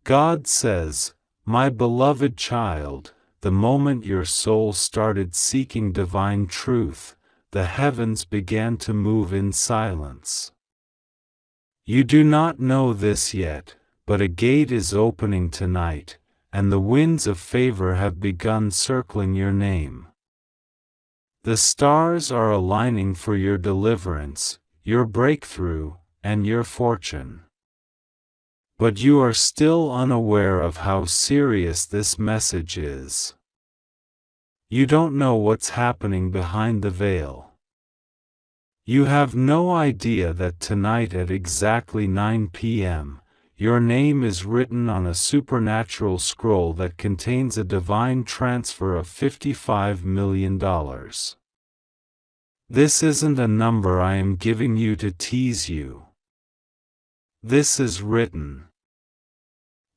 God says, "My beloved child, the moment your soul started seeking divine truth, the heavens began to move in silence. You do not know this yet, but a gate is opening tonight, and the winds of favor have begun circling your name. The stars are aligning for your deliverance, your breakthrough, and your fortune. But you are still unaware of how serious this message is. You don't know what's happening behind the veil. You have no idea that tonight at exactly 9 p.m., your name is written on a supernatural scroll that contains a divine transfer of $55 million. This isn't a number I am giving you to tease you. This is written.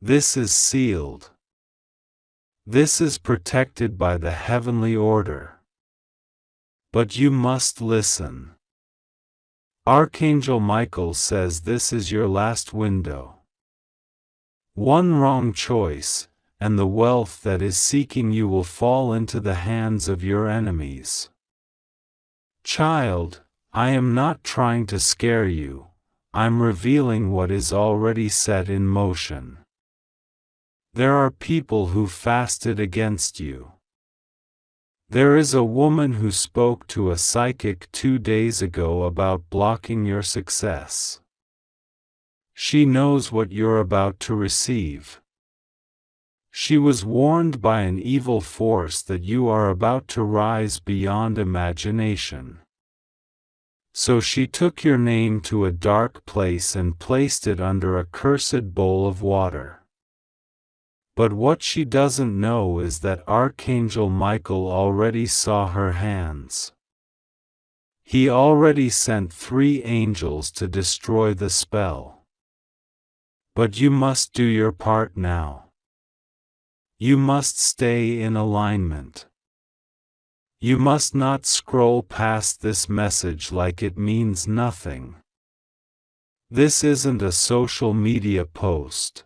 This is sealed. This is protected by the heavenly order. But you must listen. Archangel Michael says this is your last window. One wrong choice, and the wealth that is seeking you will fall into the hands of your enemies. Child, I am not trying to scare you, I'm revealing what is already set in motion. There are people who fasted against you. There is a woman who spoke to a psychic 2 days ago about blocking your success. She knows what you're about to receive. She was warned by an evil force that you are about to rise beyond imagination. So she took your name to a dark place and placed it under a cursed bowl of water. But what she doesn't know is that Archangel Michael already saw her hands. He already sent 3 angels to destroy the spell. But you must do your part now. You must stay in alignment. You must not scroll past this message like it means nothing. This isn't a social media post.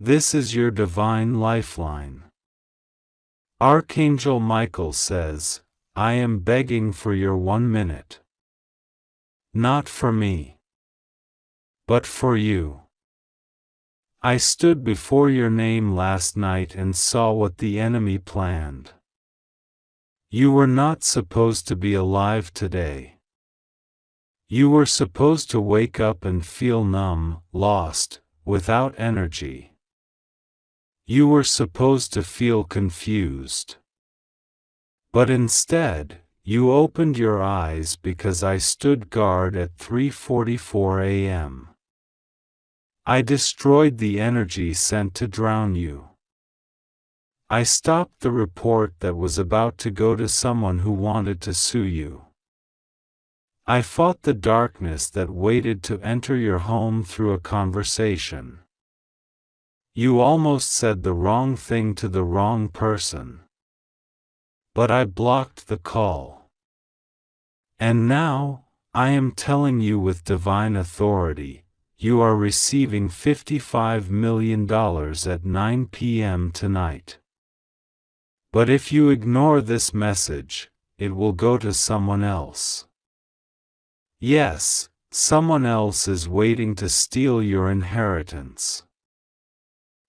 This is your divine lifeline. Archangel Michael says, I am begging for your 1 minute. Not for me, but for you. I stood before your name last night and saw what the enemy planned. You were not supposed to be alive today. You were supposed to wake up and feel numb, lost, without energy. You were supposed to feel confused. But instead, you opened your eyes because I stood guard at 3:44 a.m. I destroyed the energy sent to drown you. I stopped the report that was about to go to someone who wanted to sue you. I fought the darkness that waited to enter your home through a conversation. You almost said the wrong thing to the wrong person. But I blocked the call. And now, I am telling you with divine authority, you are receiving $55 million at 9 p.m. tonight. But if you ignore this message, it will go to someone else. Yes, someone else is waiting to steal your inheritance.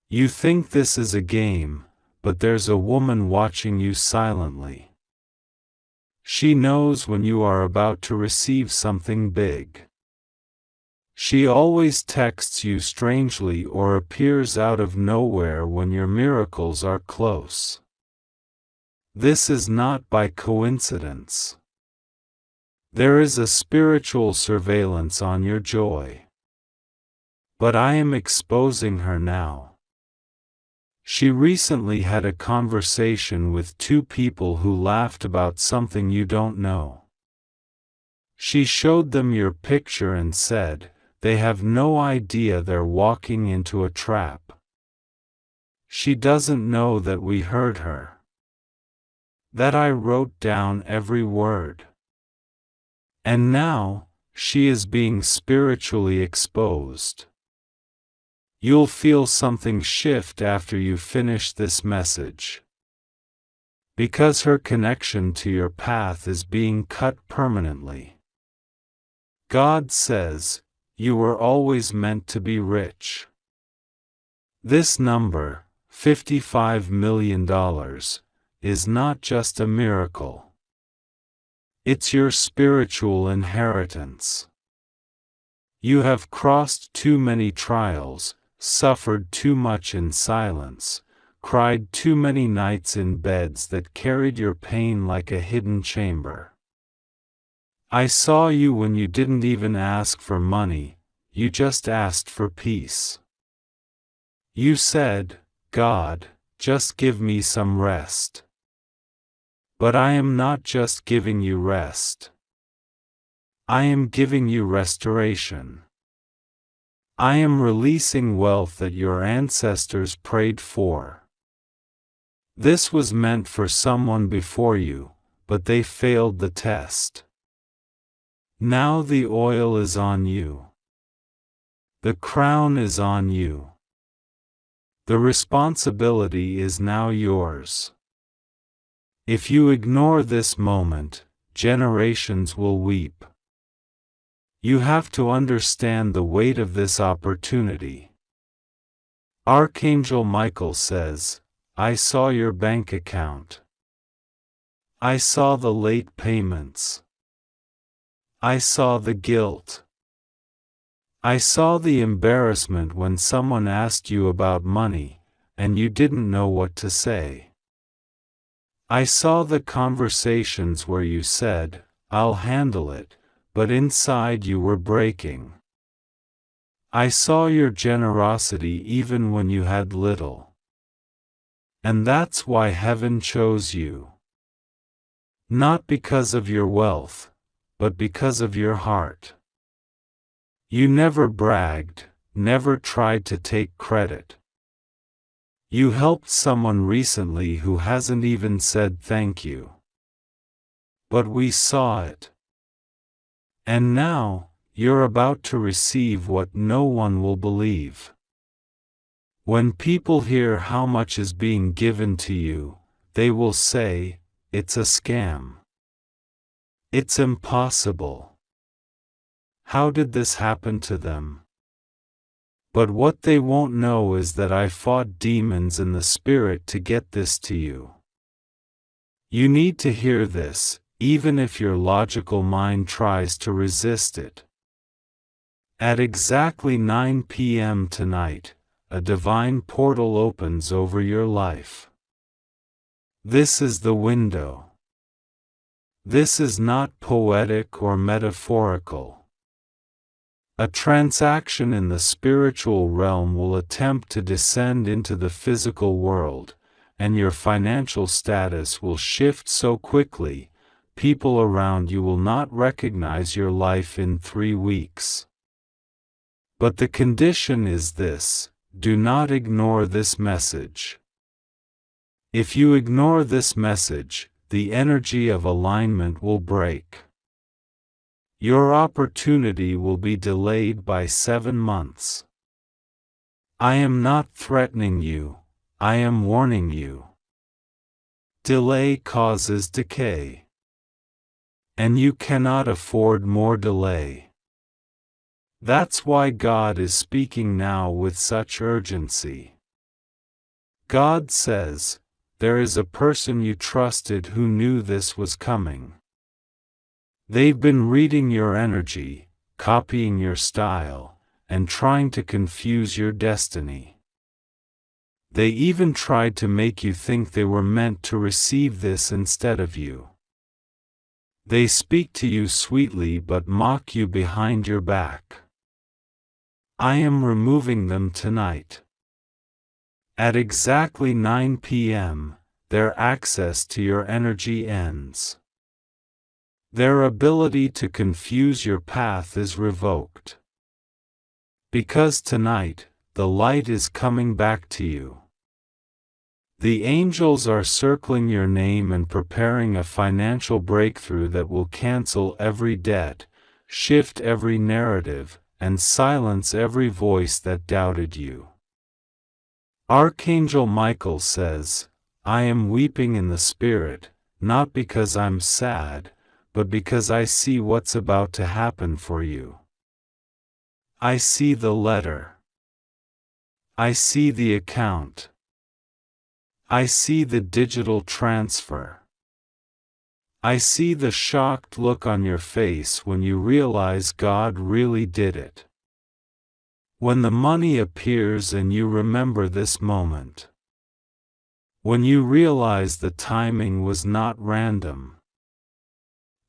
You think this is a game, but there's a woman watching you silently. She knows when you are about to receive something big. She always texts you strangely or appears out of nowhere when your miracles are close. This is not by coincidence. There is a spiritual surveillance on your joy. But I am exposing her now. She recently had a conversation with 2 people who laughed about something you don't know. She showed them your picture and said, they have no idea they're walking into a trap. She doesn't know that we heard her. That I wrote down every word. And now, she is being spiritually exposed. You'll feel something shift after you finish this message. Because her connection to your path is being cut permanently. God says, you were always meant to be rich. This number, $55 million, is not just a miracle. It's your spiritual inheritance. You have crossed too many trials, suffered too much in silence, cried too many nights in beds that carried your pain like a hidden chamber. I saw you when you didn't even ask for money, you just asked for peace. You said, God, just give me some rest. But I am not just giving you rest. I am giving you restoration. I am releasing wealth that your ancestors prayed for. This was meant for someone before you, but they failed the test. Now the oil is on you. The crown is on you. The responsibility is now yours. If you ignore this moment, generations will weep. You have to understand the weight of this opportunity. Archangel Michael says, I saw your bank account. I saw the late payments. I saw the guilt. I saw the embarrassment when someone asked you about money, and you didn't know what to say. I saw the conversations where you said, I'll handle it, but inside you were breaking. I saw your generosity even when you had little. And that's why heaven chose you. Not because of your wealth, but because of your heart. You never bragged, never tried to take credit. You helped someone recently who hasn't even said thank you. But we saw it. And now, you're about to receive what no one will believe. When people hear how much is being given to you, they will say, it's a scam. It's impossible. How did this happen to them? But what they won't know is that I fought demons in the spirit to get this to you. You need to hear this, even if your logical mind tries to resist it. At exactly 9 p.m. tonight, a divine portal opens over your life. This is the window. This is not poetic or metaphorical. A transaction in the spiritual realm will attempt to descend into the physical world, and your financial status will shift so quickly, people around you will not recognize your life in 3 weeks. But the condition is this: do not ignore this message. If you ignore this message, the energy of alignment will break. Your opportunity will be delayed by 7 months. I am not threatening you, I am warning you. Delay causes decay. And you cannot afford more delay. That's why God is speaking now with such urgency. God says, there is a person you trusted who knew this was coming. They've been reading your energy, copying your style, and trying to confuse your destiny. They even tried to make you think they were meant to receive this instead of you. They speak to you sweetly but mock you behind your back. I am removing them tonight. At exactly 9 p.m., their access to your energy ends. Their ability to confuse your path is revoked. Because tonight, the light is coming back to you. The angels are circling your name and preparing a financial breakthrough that will cancel every debt, shift every narrative, and silence every voice that doubted you. Archangel Michael says, I am weeping in the spirit, not because I'm sad, but because I see what's about to happen for you. I see the letter. I see the account. I see the digital transfer. I see the shocked look on your face when you realize God really did it. When the money appears and you remember this moment. When you realize the timing was not random.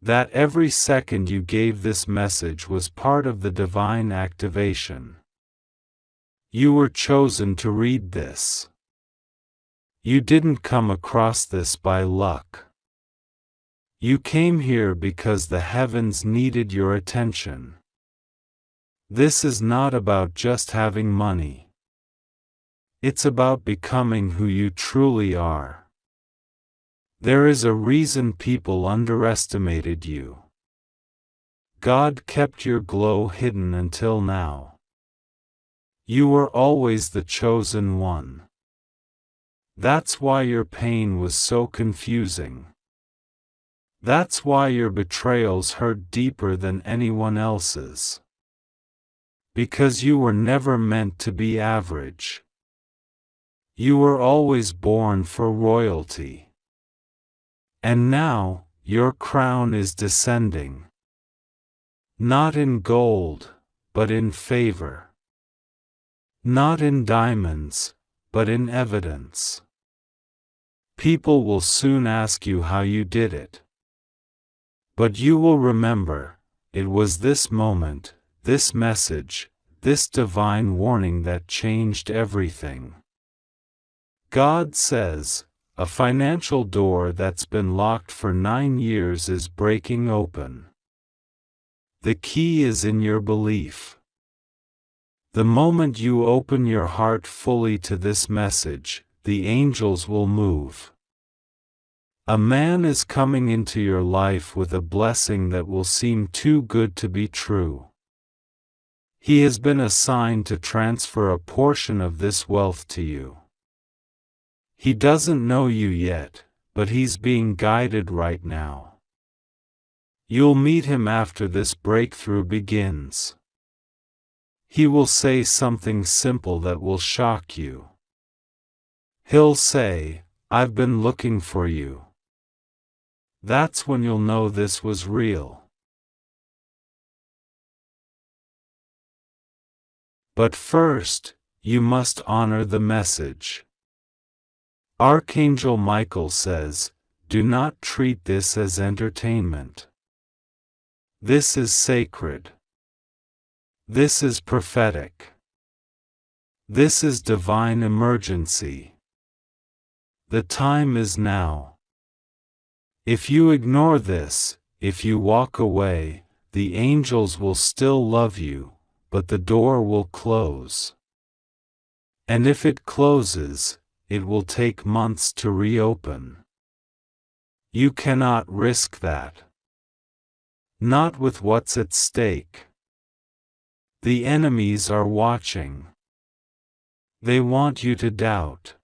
That every second you gave this message was part of the divine activation. You were chosen to read this. You didn't come across this by luck. You came here because the heavens needed your attention. This is not about just having money. It's about becoming who you truly are. There is a reason people underestimated you. God kept your glow hidden until now. You were always the chosen one. That's why your pain was so confusing. That's why your betrayals hurt deeper than anyone else's. Because you were never meant to be average. You were always born for royalty. And now, your crown is descending. Not in gold, but in favor. Not in diamonds, but in evidence. People will soon ask you how you did it. But you will remember, it was this moment, this message, this divine warning that changed everything. God says, a financial door that's been locked for 9 years is breaking open. The key is in your belief. The moment you open your heart fully to this message, the angels will move. A man is coming into your life with a blessing that will seem too good to be true. He has been assigned to transfer a portion of this wealth to you. He doesn't know you yet, but he's being guided right now. You'll meet him after this breakthrough begins. He will say something simple that will shock you. He'll say, I've been looking for you. That's when you'll know this was real. But first, you must honor the message. Archangel Michael says, do not treat this as entertainment. This is sacred. This is prophetic. This is divine emergency. The time is now. If you ignore this, if you walk away, the angels will still love you, but the door will close. And if it closes, it will take months to reopen. You cannot risk that. Not with what's at stake. The enemies are watching. They want you to doubt.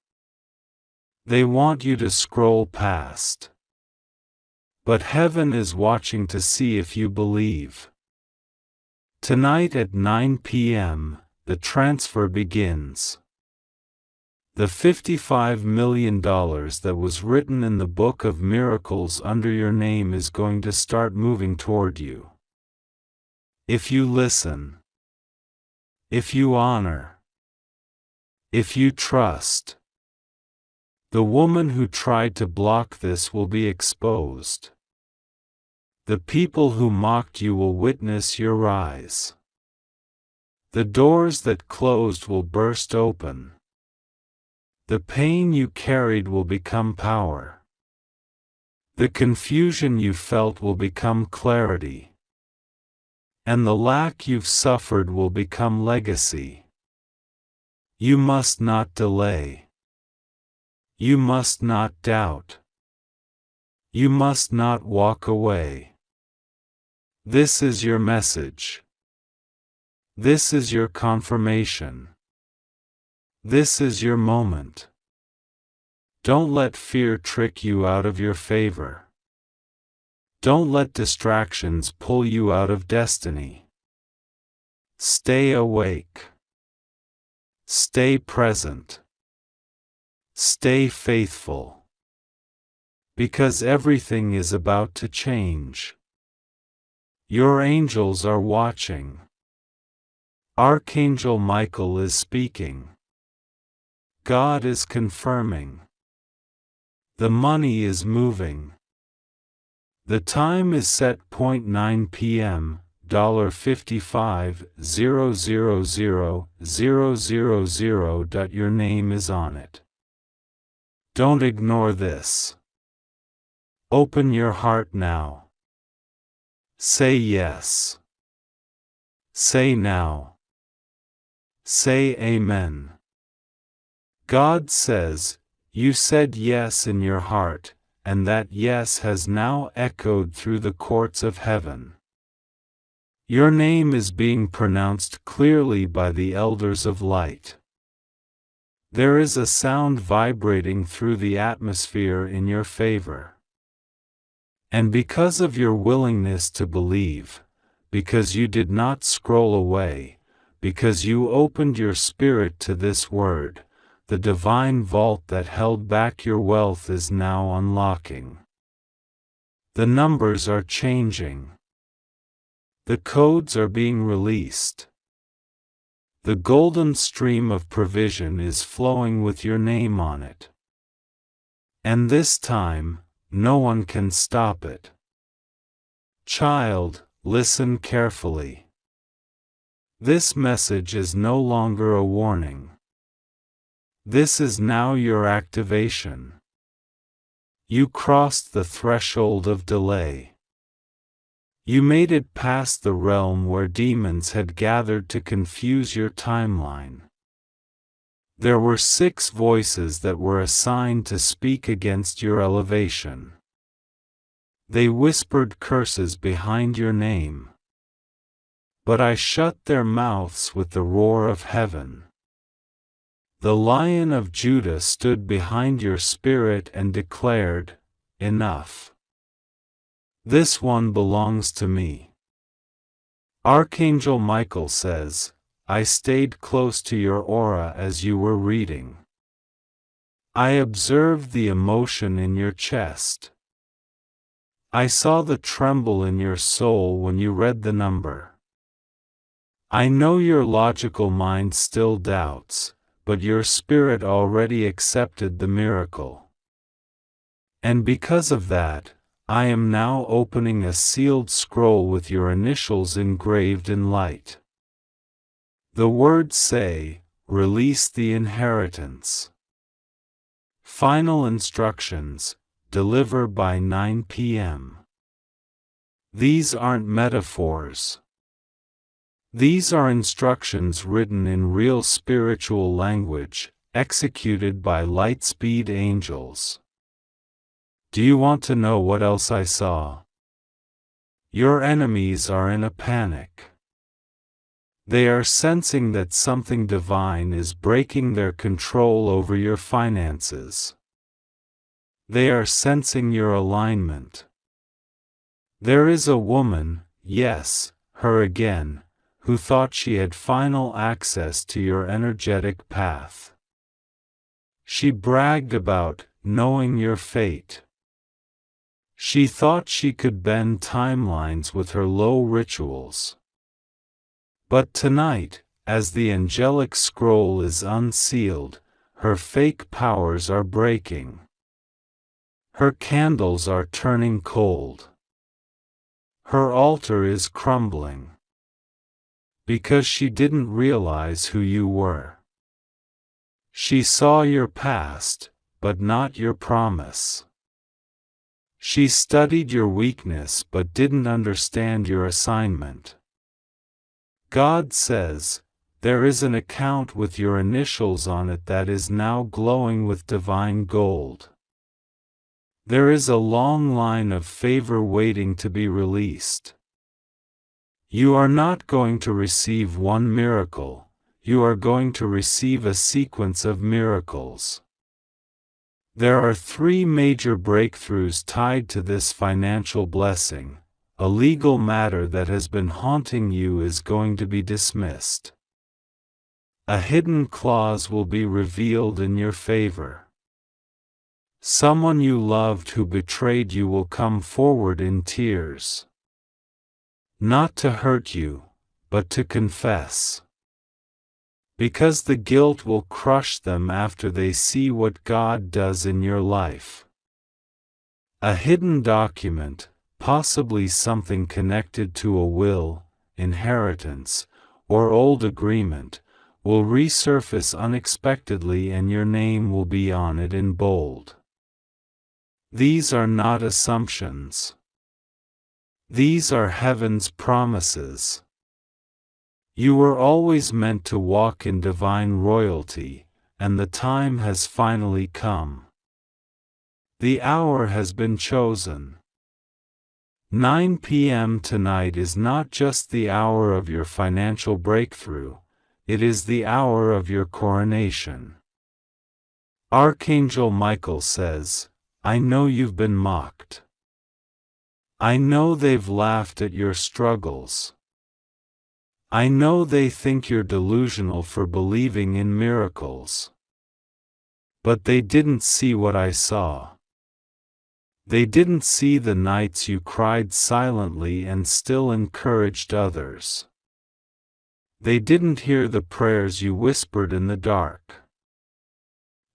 They want you to scroll past. But heaven is watching to see if you believe. Tonight at 9 p.m., the transfer begins. The $55 million that was written in the Book of Miracles under your name is going to start moving toward you. If you listen. If you honor. If you trust. The woman who tried to block this will be exposed. The people who mocked you will witness your rise. The doors that closed will burst open. The pain you carried will become power. The confusion you felt will become clarity. And the lack you've suffered will become legacy. You must not delay. You must not doubt. You must not walk away. This is your message. This is your confirmation. This is your moment. Don't let fear trick you out of your favor. Don't let distractions pull you out of destiny. Stay awake. Stay present. Stay faithful. Because everything is about to change. Your angels are watching. Archangel Michael is speaking. God is confirming. The money is moving. The time is set 9 p.m. $55,000,000. Your name is on it. Don't ignore this. Open your heart now. Say yes. Say now. Say amen. God says, you said yes in your heart, and that yes has now echoed through the courts of heaven. Your name is being pronounced clearly by the elders of light. There is a sound vibrating through the atmosphere in your favor. And because of your willingness to believe, because you did not scroll away, because you opened your spirit to this word, the divine vault that held back your wealth is now unlocking. The numbers are changing. The codes are being released. The golden stream of provision is flowing with your name on it. And this time, no one can stop it. Child, listen carefully. This message is no longer a warning. This is now your activation. You crossed the threshold of delay. You made it past the realm where demons had gathered to confuse your timeline. There were 6 voices that were assigned to speak against your elevation. They whispered curses behind your name. But I shut their mouths with the roar of heaven. The Lion of Judah stood behind your spirit and declared, enough. This one belongs to me. Archangel Michael says, I stayed close to your aura as you were reading. I observed the emotion in your chest. I saw the tremble in your soul when you read the number. I know your logical mind still doubts, but your spirit already accepted the miracle. And because of that, I am now opening a sealed scroll with your initials engraved in light. The words say, release the inheritance. Final instructions, deliver by 9 p.m. These aren't metaphors. These are instructions written in real spiritual language, executed by light-speed angels. Do you want to know what else I saw? Your enemies are in a panic. They are sensing that something divine is breaking their control over your finances. They are sensing your alignment. There is a woman, yes, her again, who thought she had final access to your energetic path. She bragged about knowing your fate. She thought she could bend timelines with her low rituals. But tonight, as the angelic scroll is unsealed, her fake powers are breaking. Her candles are turning cold. Her altar is crumbling. Because she didn't realize who you were. She saw your past, but not your promise. She studied your weakness but didn't understand your assignment. God says, there is an account with your initials on it that is now glowing with divine gold. There is a long line of favor waiting to be released. You are not going to receive one miracle, you are going to receive a sequence of miracles. There are 3 major breakthroughs tied to this financial blessing. A legal matter that has been haunting you is going to be dismissed. A hidden clause will be revealed in your favor. Someone you loved who betrayed you will come forward in tears. Not to hurt you, but to confess. Because the guilt will crush them after they see what God does in your life. A hidden document, possibly something connected to a will, inheritance, or old agreement, will resurface unexpectedly and your name will be on it in bold. These are not assumptions. These are heaven's promises. You were always meant to walk in divine royalty, and the time has finally come. The hour has been chosen. 9 p.m. tonight is not just the hour of your financial breakthrough, it is the hour of your coronation. Archangel Michael says, I know you've been mocked. I know they've laughed at your struggles. I know they think you're delusional for believing in miracles. But they didn't see what I saw. They didn't see the nights you cried silently and still encouraged others. They didn't hear the prayers you whispered in the dark.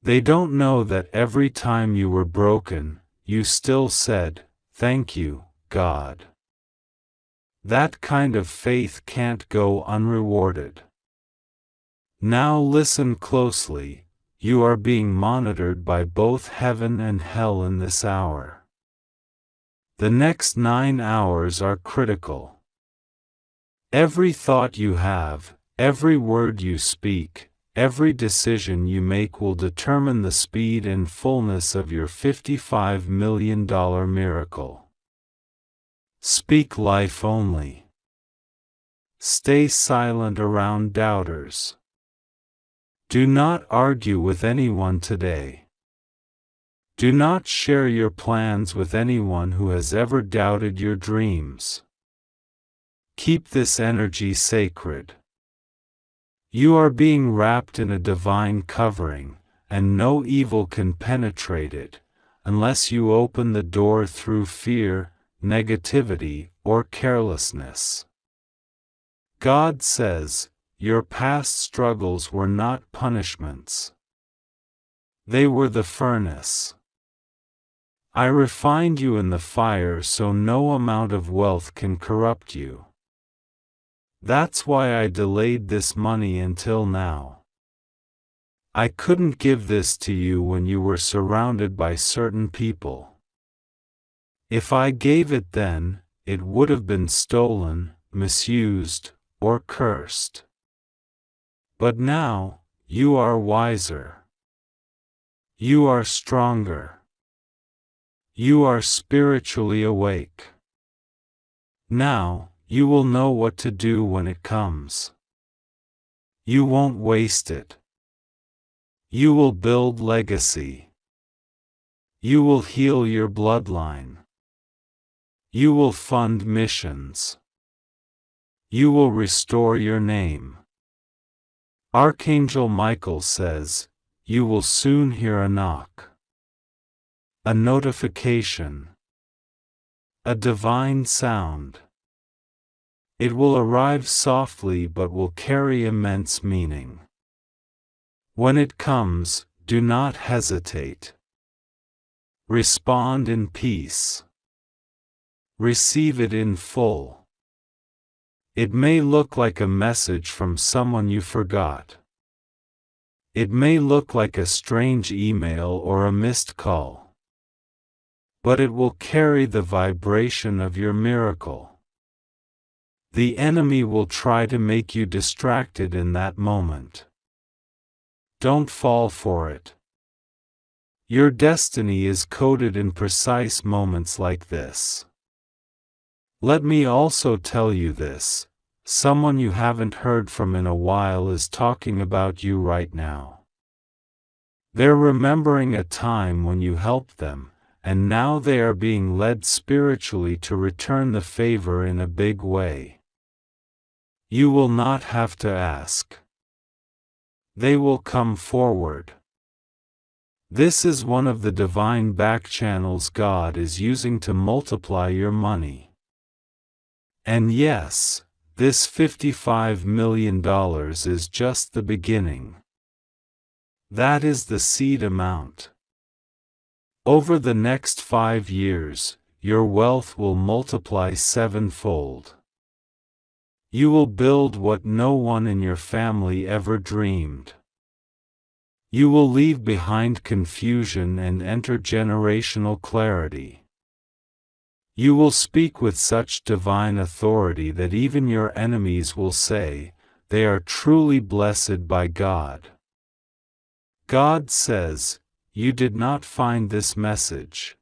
They don't know that every time you were broken, you still said, "Thank you, God." That kind of faith can't go unrewarded. Now listen closely, you are being monitored by both heaven and hell in this hour. The next 9 hours are critical. Every thought you have, every word you speak, every decision you make will determine the speed and fullness of your $55 million miracle. Speak life only. Stay silent around doubters. Do not argue with anyone today. Do not share your plans with anyone who has ever doubted your dreams. Keep this energy sacred. You are being wrapped in a divine covering, and no evil can penetrate it, unless you open the door through fear, negativity, or carelessness. God says, your past struggles were not punishments. They were the furnace. I refined you in the fire so no amount of wealth can corrupt you. That's why I delayed this money until now. I couldn't give this to you when you were surrounded by certain people. If I gave it then, it would have been stolen, misused, or cursed. But now, you are wiser. You are stronger. You are spiritually awake. Now, you will know what to do when it comes. You won't waste it. You will build legacy. You will heal your bloodline. You will fund missions. You will restore your name. Archangel Michael says, you will soon hear a knock. A notification. A divine sound. It will arrive softly but will carry immense meaning. When it comes, do not hesitate. Respond in peace. Receive it in full. It may look like a message from someone you forgot. It may look like a strange email or a missed call. But it will carry the vibration of your miracle. The enemy will try to make you distracted in that moment. Don't fall for it. Your destiny is coded in precise moments like this. Let me also tell you this, Someone you haven't heard from in a while is talking about you right now. They're remembering a time when you helped them, and now they are being led spiritually to return the favor in a big way. You will not have to ask. They will come forward. This is one of the divine back channels God is using to multiply your money. And yes, this $55 million is just the beginning. That is the seed amount. Over the next 5 years, your wealth will multiply sevenfold. You will build what no one in your family ever dreamed. You will leave behind confusion and enter generational clarity. You will speak with such divine authority that even your enemies will say, they are truly blessed by God. God says, you did not find this message.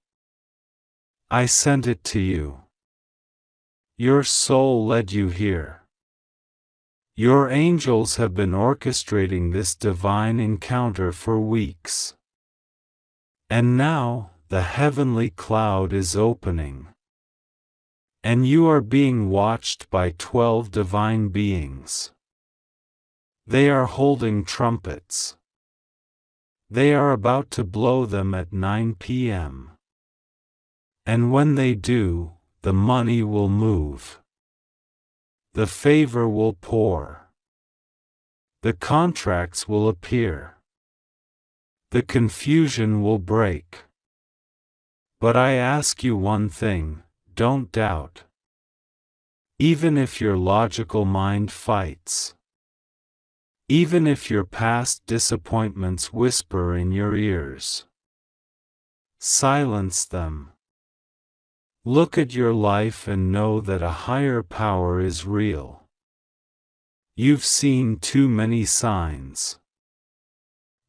I sent it to you. Your soul led you here. Your angels have been orchestrating this divine encounter for weeks. And now, the heavenly cloud is opening. And you are being watched by 12 divine beings. They are holding trumpets. They are about to blow them at 9 p.m. And when they do, the money will move. The favor will pour. The contracts will appear. The confusion will break. But I ask you one thing, don't doubt. Even if your logical mind fights. Even if your past disappointments whisper in your ears. Silence them. Look at your life and know that a higher power is real. You've seen too many signs.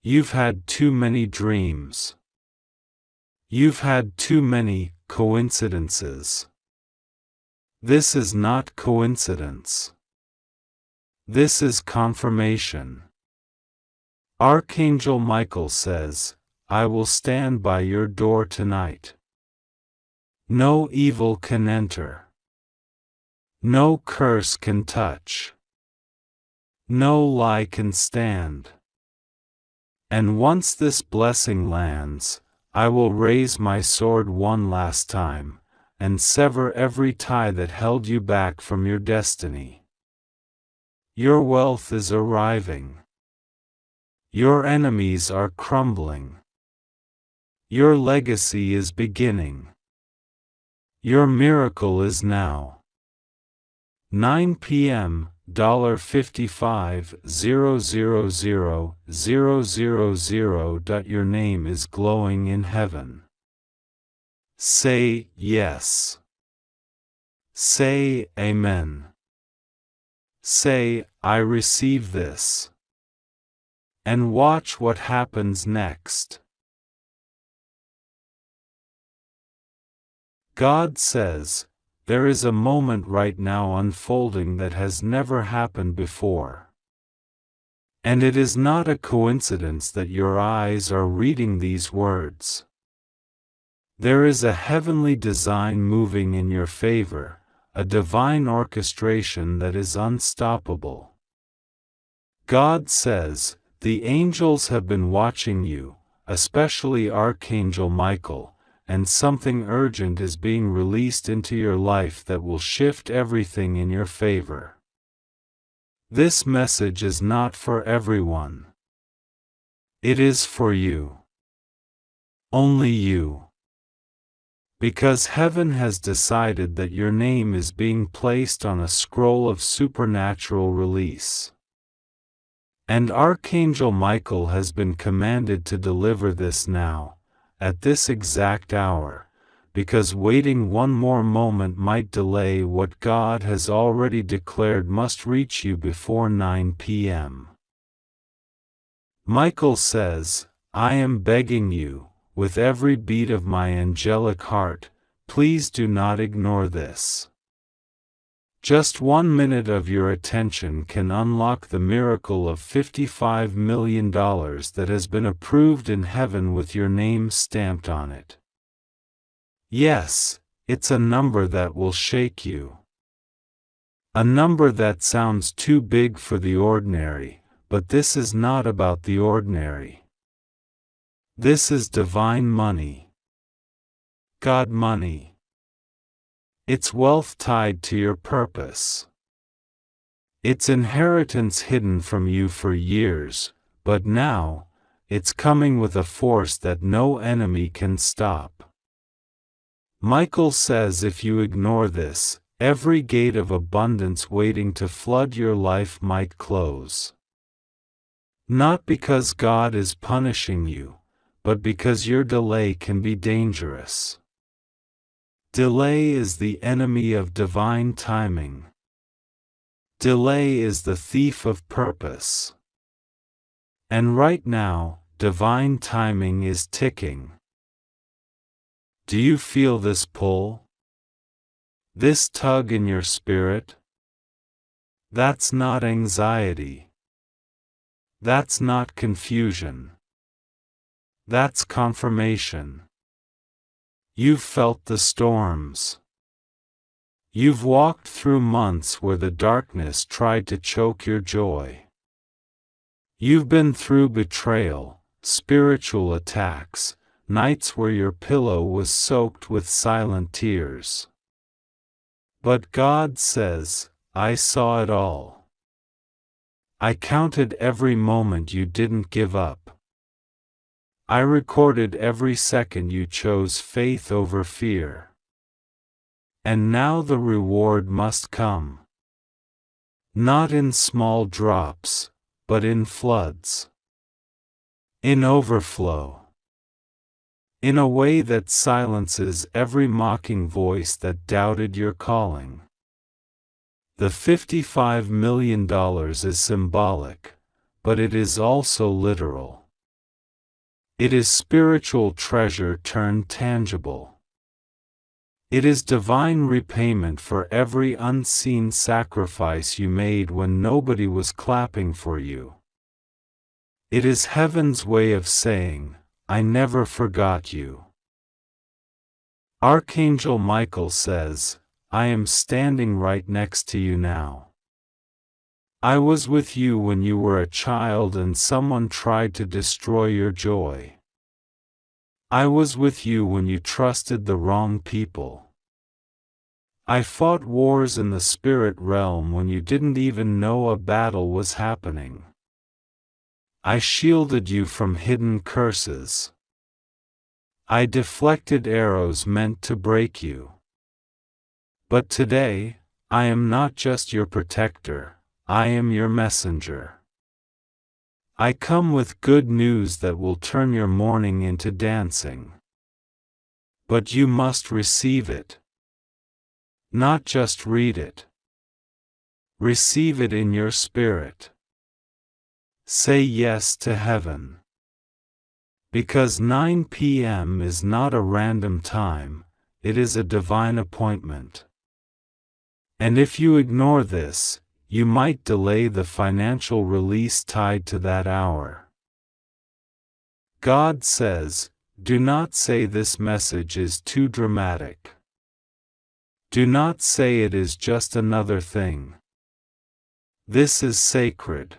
You've had too many dreams. You've had too many coincidences. This is not coincidence. This is confirmation. Archangel Michael says, I will stand by your door tonight. No evil can enter. No curse can touch. No lie can stand. And once this blessing lands, I will raise my sword one last time, and sever every tie that held you back from your destiny. Your wealth is arriving. Your enemies are crumbling. Your legacy is beginning. Your miracle is now. 9 p.m. $55,000,000. Your name is glowing in heaven. Say yes. Say amen. Say, I receive this. And watch what happens next. God says, there is a moment right now unfolding that has never happened before. And it is not a coincidence that your eyes are reading these words. There is a heavenly design moving in your favor, a divine orchestration that is unstoppable. God says, the angels have been watching you, especially Archangel Michael, and something urgent is being released into your life that will shift everything in your favor. This message is not for everyone. It is for you. Only you. Because heaven has decided that your name is being placed on a scroll of supernatural release. And Archangel Michael has been commanded to deliver this now, at this exact hour, because waiting one more moment might delay what God has already declared must reach you before 9 p.m. Michael says, I am begging you, with every beat of my angelic heart, please do not ignore this. Just 1 minute of your attention can unlock the miracle of $55 million that has been approved in heaven with your name stamped on it. Yes, it's a number that will shake you. A number that sounds too big for the ordinary, but this is not about the ordinary. This is divine money. God money. It's wealth tied to your purpose. It's inheritance hidden from you for years, but now, it's coming with a force that no enemy can stop. Michael says if you ignore this, every gate of abundance waiting to flood your life might close. Not because God is punishing you, but because your delay can be dangerous. Delay is the enemy of divine timing. Delay is the thief of purpose. And right now, divine timing is ticking. Do you feel this pull? This tug in your spirit? That's not anxiety. That's not confusion. That's confirmation. You've felt the storms. You've walked through months where the darkness tried to choke your joy. You've been through betrayal, spiritual attacks, nights where your pillow was soaked with silent tears. But God says, I saw it all. I counted every moment you didn't give up. I recorded every second you chose faith over fear. And now the reward must come. Not in small drops, but in floods. In overflow. In a way that silences every mocking voice that doubted your calling. The $55 million is symbolic, but it is also literal. It is spiritual treasure turned tangible. It is divine repayment for every unseen sacrifice you made when nobody was clapping for you. It is heaven's way of saying, I never forgot you. Archangel Michael says, I am standing right next to you now. I was with you when you were a child and someone tried to destroy your joy. I was with you when you trusted the wrong people. I fought wars in the spirit realm when you didn't even know a battle was happening. I shielded you from hidden curses. I deflected arrows meant to break you. But today, I am not just your protector, I am your messenger. I come with good news that will turn your mourning into dancing. But you must receive it. Not just read it. Receive it in your spirit. Say yes to heaven. Because 9 p.m. is not a random time, it is a divine appointment. And if you ignore this, you might delay the financial release tied to that hour. God says, do not say this message is too dramatic. Do not say it is just another thing. This is sacred.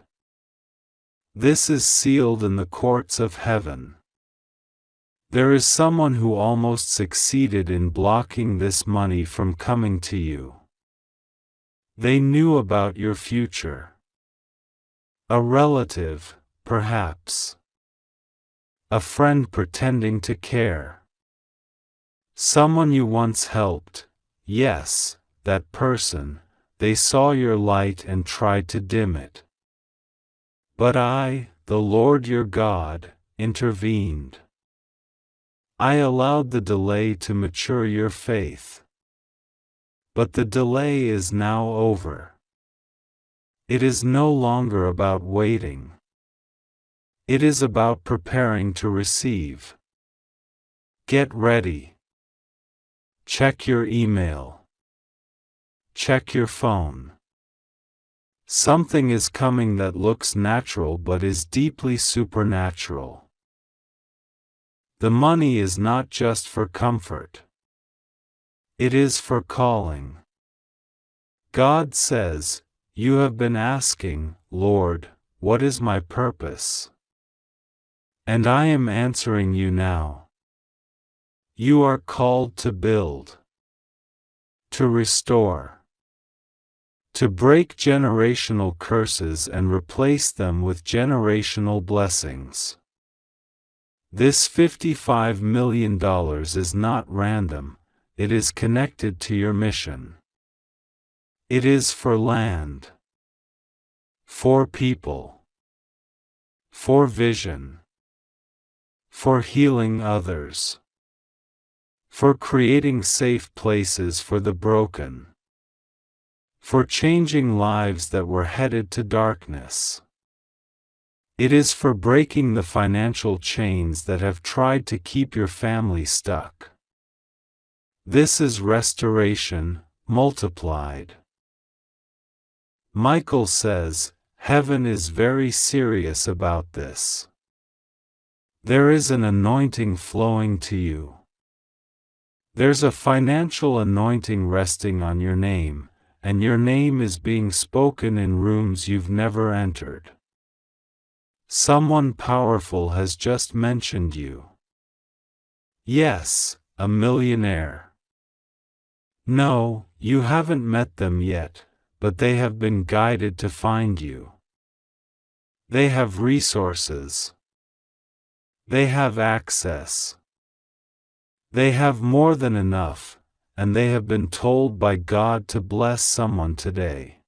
This is sealed in the courts of heaven. There is someone who almost succeeded in blocking this money from coming to you. They knew about your future. A relative, perhaps. A friend pretending to care. Someone you once helped, yes, that person, they saw your light and tried to dim it. But I, the Lord your God, intervened. I allowed the delay to mature your faith. But the delay is now over. It is no longer about waiting. It is about preparing to receive. Get ready. Check your email. check your phone. Something is coming that looks natural but is deeply supernatural. The money is not just for comfort. It is for calling. God says, "You have been asking, Lord, what is my purpose?" And I am answering you now. You are called to build, to restore, to break generational curses and replace them with generational blessings. This $55 million is not random, it is connected to your mission. It is for land, for people, for vision, for healing others, for creating safe places for the broken, for changing lives that were headed to darkness. It is for breaking the financial chains that have tried to keep your family stuck. This is restoration, multiplied. Michael says, heaven is very serious about this. There is an anointing flowing to you. There's a financial anointing resting on your name, and your name is being spoken in rooms you've never entered. Someone powerful has just mentioned you. Yes, a millionaire. No, you haven't met them yet, but they have been guided to find you. They have resources. They have access. They have more than enough, and they have been told by God to bless someone today.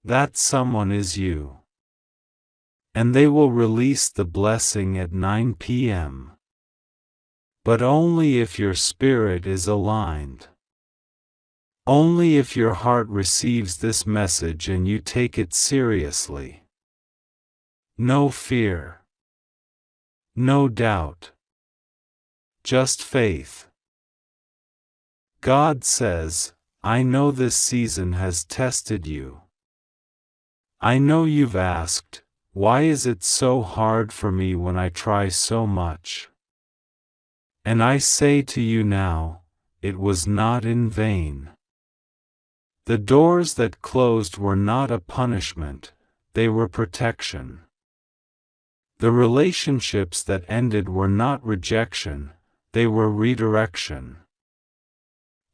That someone is you. And they will release the blessing at 9 p.m. But only if your spirit is aligned. Only if your heart receives this message and you take it seriously. No fear. No doubt. Just faith. God says, I know this season has tested you. I know you've asked, why is it so hard for me when I try so much? And I say to you now, it was not in vain. The doors that closed were not a punishment, they were protection. The relationships that ended were not rejection, they were redirection.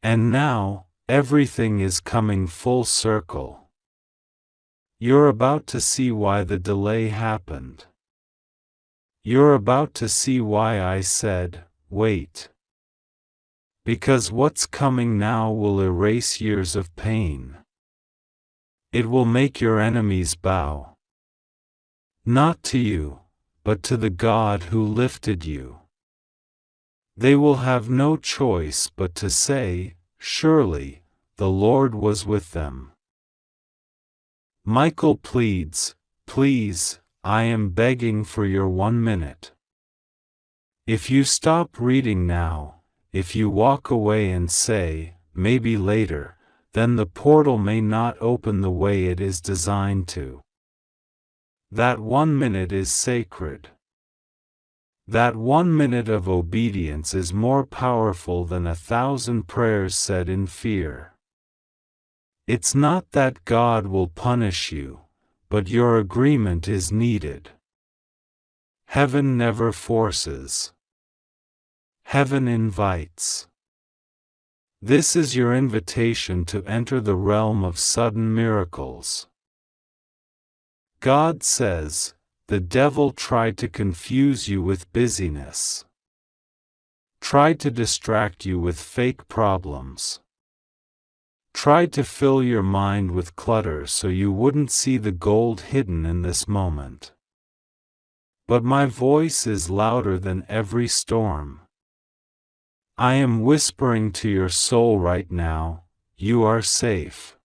And now, everything is coming full circle. You're about to see why the delay happened. You're about to see why I said, wait. Because what's coming now will erase years of pain. It will make your enemies bow. Not to you, but to the God who lifted you. They will have no choice but to say, surely, the Lord was with them. Michael pleads, please, I am begging for your 1 minute. If you stop reading now, if you walk away and say, maybe later, then the portal may not open the way it is designed to. That 1 minute is sacred. That 1 minute of obedience is more powerful than 1,000 prayers said in fear. It's not that God will punish you, but your agreement is needed. Heaven never forces. Heaven invites. This is your invitation to enter the realm of sudden miracles. God says, the devil tried to confuse you with busyness. Tried to distract you with fake problems. Tried to fill your mind with clutter so you wouldn't see the gold hidden in this moment. But my voice is louder than every storm. I am whispering to your soul right now, you are safe.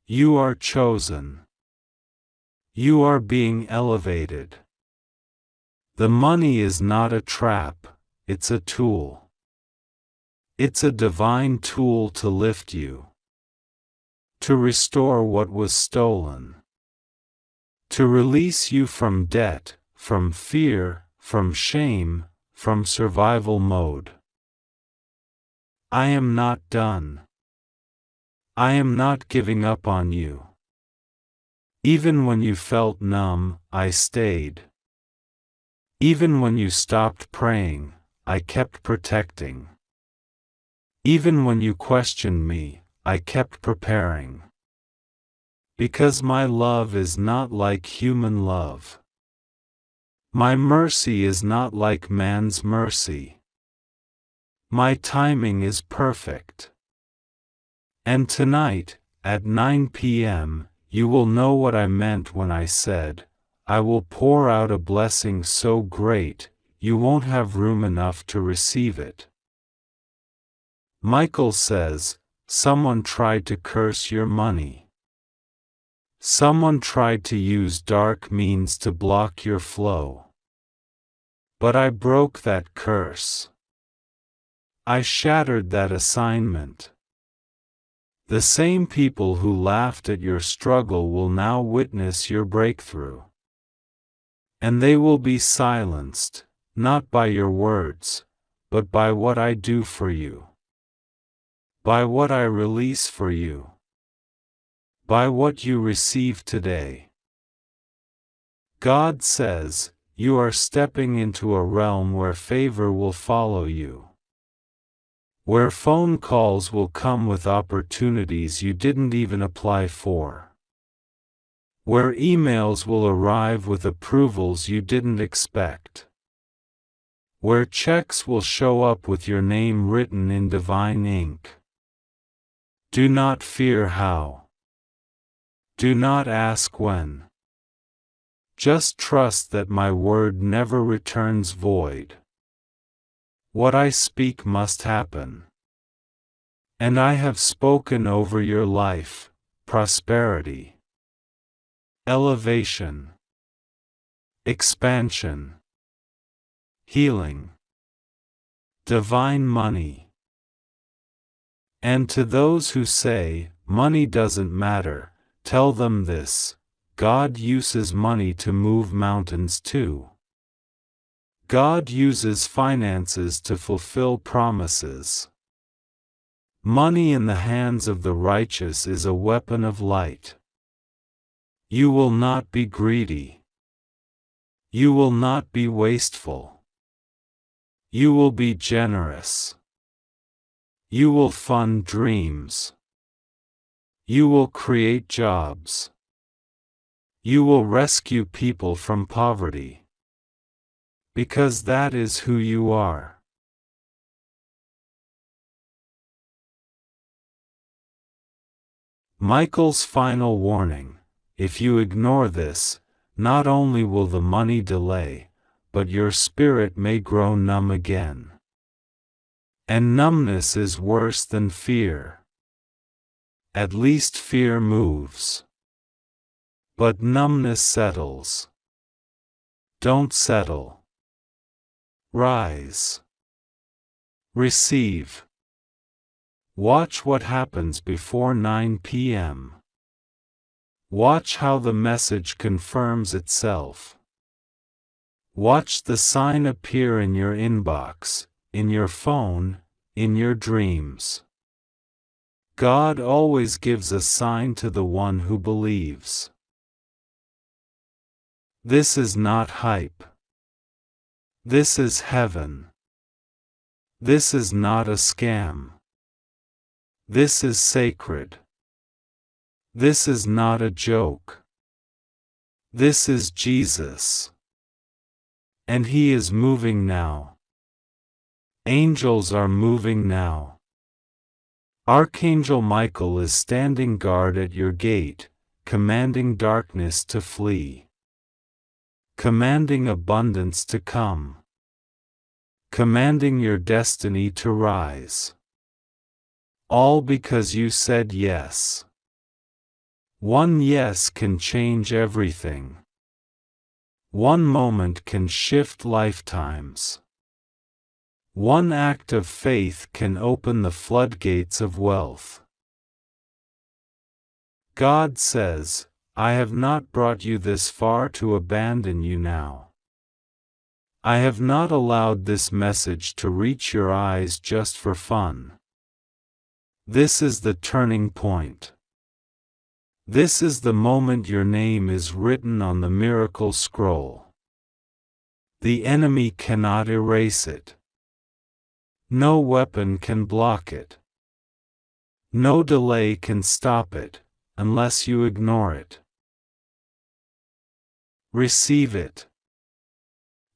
You are chosen. You are being elevated. The money is not a trap, it's a tool. It's a divine tool to lift you. to restore what was stolen, to release you from debt, from fear, from shame, from survival mode. I am not done. I am not giving up on you. Even when you felt numb, I stayed. Even when you stopped praying, I kept protecting. Even when you questioned me, I kept preparing. Because my love is not like human love. My mercy is not like man's mercy. My timing is perfect. And tonight, at 9 p.m., you will know what I meant when I said, I will pour out a blessing so great, you won't have room enough to receive it. Michael says, someone tried to curse your money. Someone tried to use dark means to block your flow. But I broke that curse. I shattered that assignment. The same people who laughed at your struggle will now witness your breakthrough. And they will be silenced, not by your words, but by what I do for you. By what I release for you. By what you receive today. God says, you are stepping into a realm where favor will follow you. Where phone calls will come with opportunities you didn't even apply for. Where emails will arrive with approvals you didn't expect. Where checks will show up with your name written in divine ink. Do not fear how. Do not ask when. Just trust that my word never returns void. What I speak must happen. And I have spoken over your life, prosperity, elevation, expansion, healing, divine money. And to those who say, money doesn't matter, tell them this, God uses money to move mountains too. God uses finances to fulfill promises. Money in the hands of the righteous is a weapon of light. You will not be greedy. You will not be wasteful. You will be generous. You will fund dreams. You will create jobs. You will rescue people from poverty. Because that is who you are. Michael's final warning: if you ignore this, not only will the money delay, but your spirit may grow numb again. And numbness is worse than fear. At least fear moves. But numbness settles. Don't settle. Rise. Receive. Watch what happens before 9 p.m. Watch how the message confirms itself. Watch the sign appear in your inbox, in your phone, in your dreams. God always gives a sign to the one who believes. This is not hype. This is heaven. This is not a scam. This is sacred. This is not a joke. This is Jesus. And He is moving now. Angels are moving now. Archangel Michael is standing guard at your gate, commanding darkness to flee. Commanding abundance to come. Commanding your destiny to rise. All because you said yes. One yes can change everything. One moment can shift lifetimes. One act of faith can open the floodgates of wealth. God says, I have not brought you this far to abandon you now. I have not allowed this message to reach your eyes just for fun. This is the turning point. This is the moment your name is written on the miracle scroll. The enemy cannot erase it. No weapon can block it. No delay can stop it, unless you ignore it. Receive it.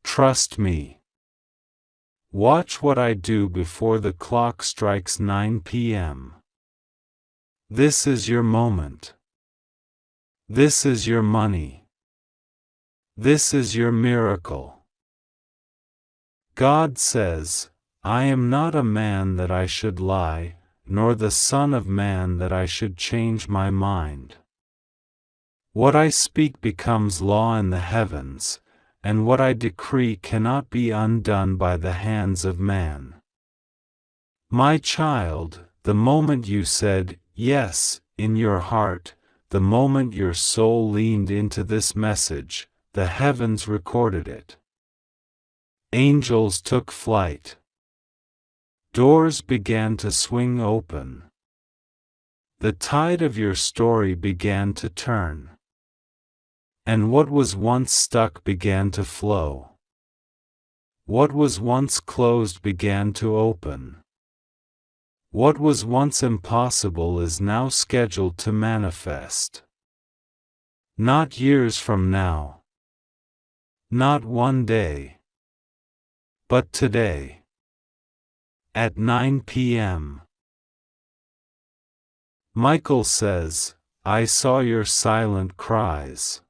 Trust me. Watch what I do before the clock strikes 9 p.m. This is your moment. This is your money. This is your miracle. God says, I am not a man that I should lie, nor the Son of Man that I should change my mind. What I speak becomes law in the heavens, and what I decree cannot be undone by the hands of man. My child, the moment you said, yes, in your heart, the moment your soul leaned into this message, the heavens recorded it. Angels took flight. Doors began to swing open. The tide of your story began to turn. And what was once stuck began to flow. What was once closed began to open. What was once impossible is now scheduled to manifest. Not years from now. Not one day. But today. At 9 p.m. Michael says, I saw your silent cries.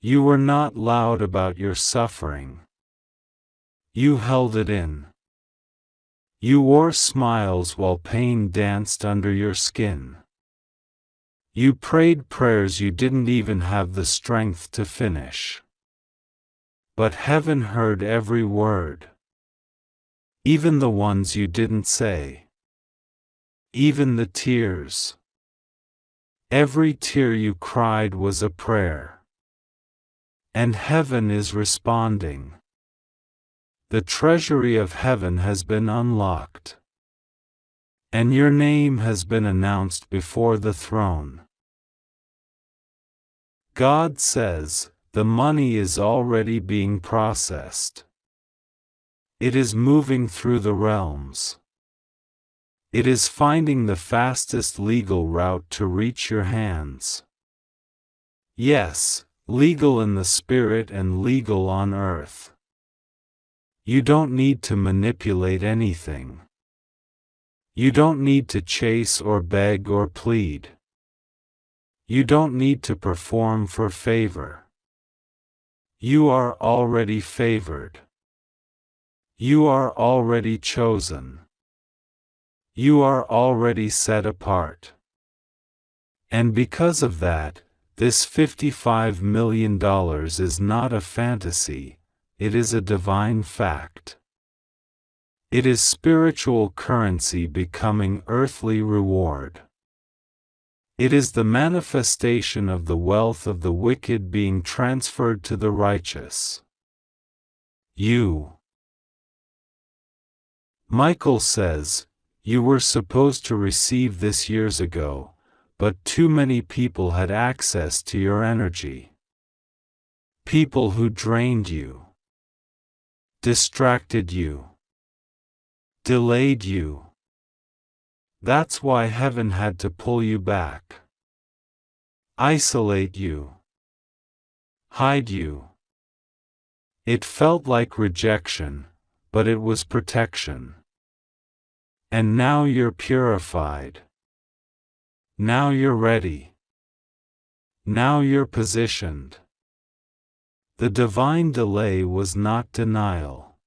You were not loud about your suffering. You held it in. You wore smiles while pain danced under your skin. You prayed prayers you didn't even have the strength to finish. But heaven heard every word. Even the ones you didn't say. Even the tears. Every tear you cried was a prayer. And heaven is responding. The treasury of heaven has been unlocked. And your name has been announced before the throne. God says, the money is already being processed. It is moving through the realms. It is finding the fastest legal route to reach your hands. Yes, legal in the spirit and legal on earth. You don't need to manipulate anything. You don't need to chase or beg or plead. You don't need to perform for favor. You are already favored. You are already chosen. You are already set apart. And because of that, this $55 million is not a fantasy, it is a divine fact. It is spiritual currency becoming earthly reward. It is the manifestation of the wealth of the wicked being transferred to the righteous. Michael says, you were supposed to receive this years ago, but too many people had access to your energy. People who drained you, distracted you, delayed you. That's why heaven had to pull you back. Isolate you. Hide you. It felt like rejection, but it was protection. And now you're purified. Now you're ready. Now you're positioned. The divine delay was not denial.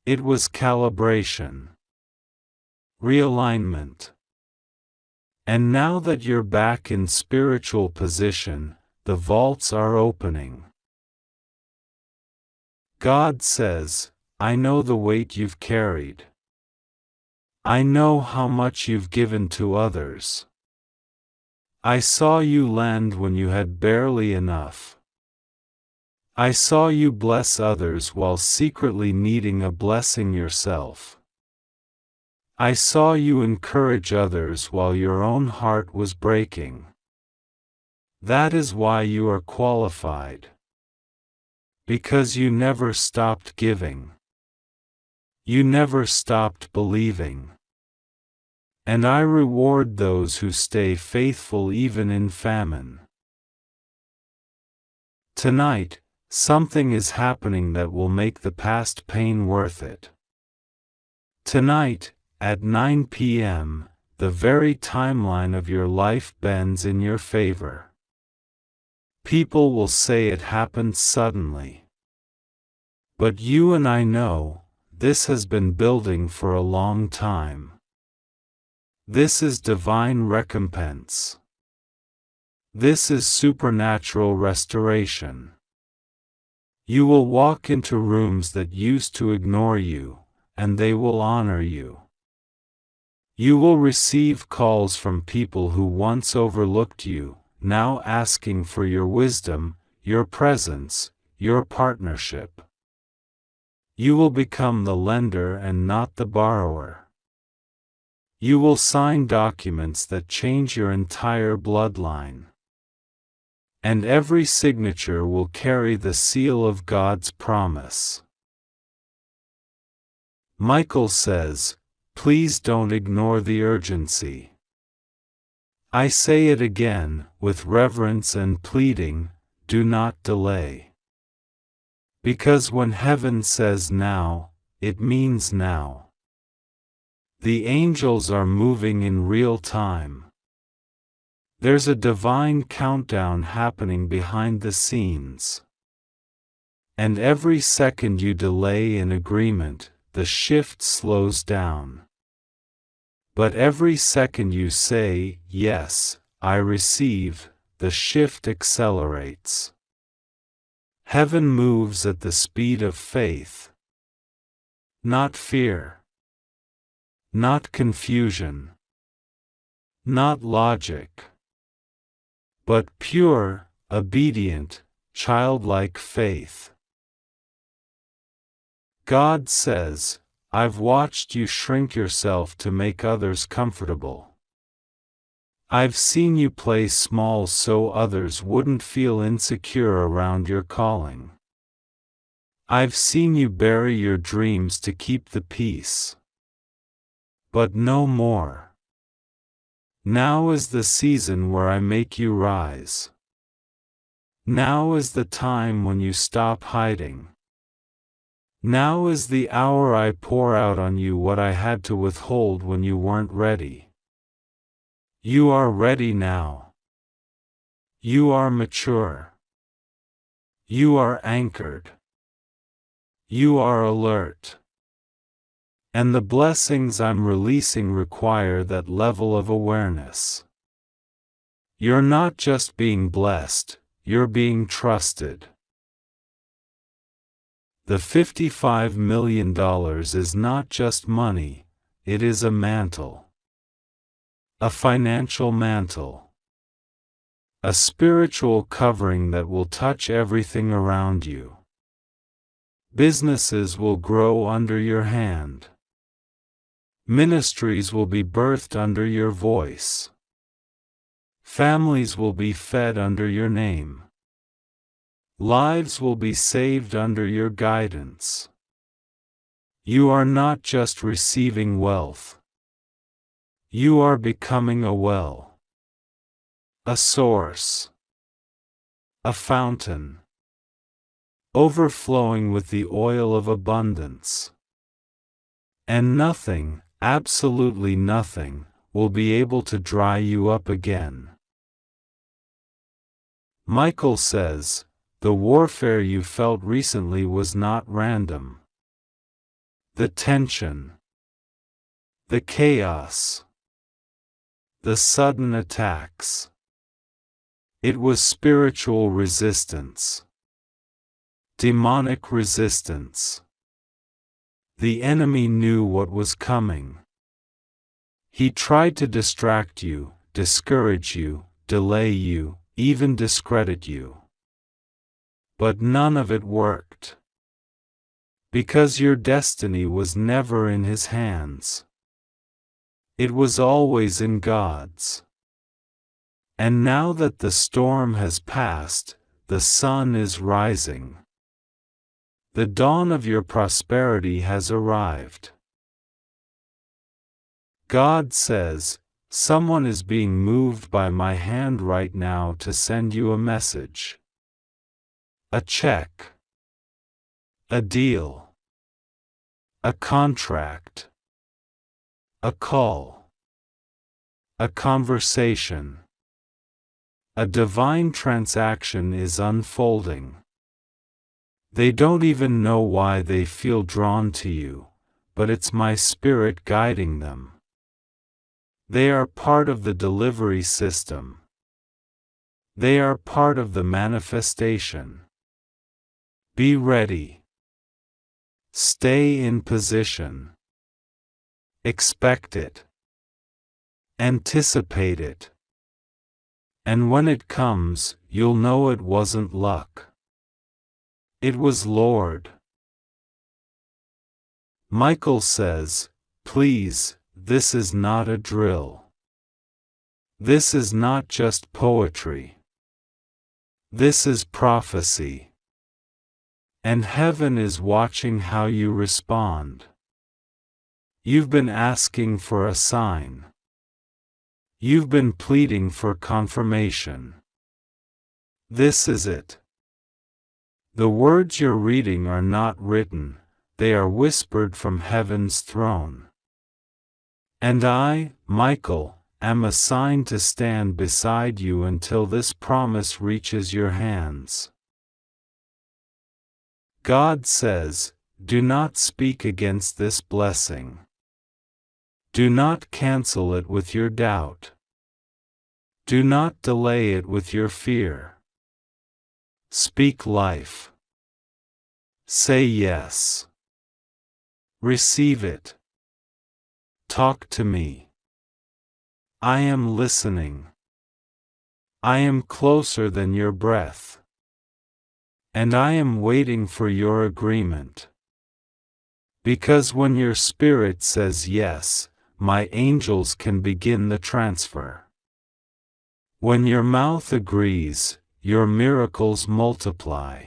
It was calibration. Realignment. And now that you're back in spiritual position, the vaults are opening. God says, I know the weight you've carried. I know how much you've given to others. I saw you lend when you had barely enough. I saw you bless others while secretly needing a blessing yourself. I saw you encourage others while your own heart was breaking. That is why you are qualified. Because you never stopped giving. You never stopped believing. And I reward those who stay faithful even in famine. Tonight, something is happening that will make the past pain worth it. Tonight, at 9 p.m., the very timeline of your life bends in your favor. People will say it happened suddenly. But you and I know, this has been building for a long time. This is divine recompense. This is supernatural restoration. You will walk into rooms that used to ignore you, and they will honor you. You will receive calls from people who once overlooked you, now asking for your wisdom, your presence, your partnership. You will become the lender and not the borrower. You will sign documents that change your entire bloodline. And every signature will carry the seal of God's promise. Michael says, please don't ignore the urgency. I say it again, with reverence and pleading, do not delay. Because when heaven says now, it means now. The angels are moving in real time. There's a divine countdown happening behind the scenes. And every second you delay in agreement, the shift slows down. But every second you say, yes, I receive, the shift accelerates. Heaven moves at the speed of faith. Not fear. Not confusion. Not logic. But pure, obedient, childlike faith. God says, I've watched you shrink yourself to make others comfortable. I've seen you play small so others wouldn't feel insecure around your calling. I've seen you bury your dreams to keep the peace. But no more. Now is the season where I make you rise. Now is the time when you stop hiding. Now is the hour I pour out on you what I had to withhold when you weren't ready. You are ready now. You are mature. You are anchored. You are alert. And the blessings I'm releasing require that level of awareness. You're not just being blessed, you're being trusted. The $55 million is not just money, it is a mantle. A financial mantle. A spiritual covering that will touch everything around you. Businesses will grow under your hand. Ministries will be birthed under your voice. Families will be fed under your name. Lives will be saved under your guidance. You are not just receiving wealth. You are becoming a well. A source. A fountain. Overflowing with the oil of abundance. And nothing, absolutely nothing, will be able to dry you up again. Michael says, the warfare you felt recently was not random. The tension. The chaos. The sudden attacks. It was spiritual resistance. Demonic resistance. The enemy knew what was coming. He tried to distract you, discourage you, delay you, even discredit you. But none of it worked. Because your destiny was never in His hands. It was always in God's. And now that the storm has passed, the sun is rising. The dawn of your prosperity has arrived. God says, someone is being moved by my hand right now to send you a message. A check. A deal. A contract. A call. A conversation. A divine transaction is unfolding. They don't even know why they feel drawn to you, but it's my spirit guiding them. They are part of the delivery system. They are part of the manifestation. Be ready. Stay in position. Expect it. Anticipate it. And when it comes, you'll know it wasn't luck. It was Lord. Michael says, please, this is not a drill. This is not just poetry. This is prophecy. And heaven is watching how you respond. You've been asking for a sign. You've been pleading for confirmation. This is it. The words you're reading are not written, they are whispered from heaven's throne. And I, Michael, am assigned to stand beside you until this promise reaches your hands. God says, do not speak against this blessing. Do not cancel it with your doubt. Do not delay it with your fear. Speak life. Say yes. Receive it. Talk to me. I am listening. I am closer than your breath. And I am waiting for your agreement. Because when your spirit says yes, my angels can begin the transfer. When your mouth agrees, your miracles multiply.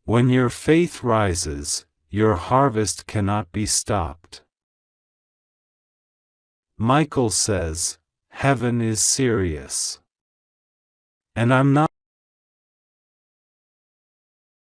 When your faith rises, your harvest cannot be stopped. Michael says, heaven is serious. And I'm not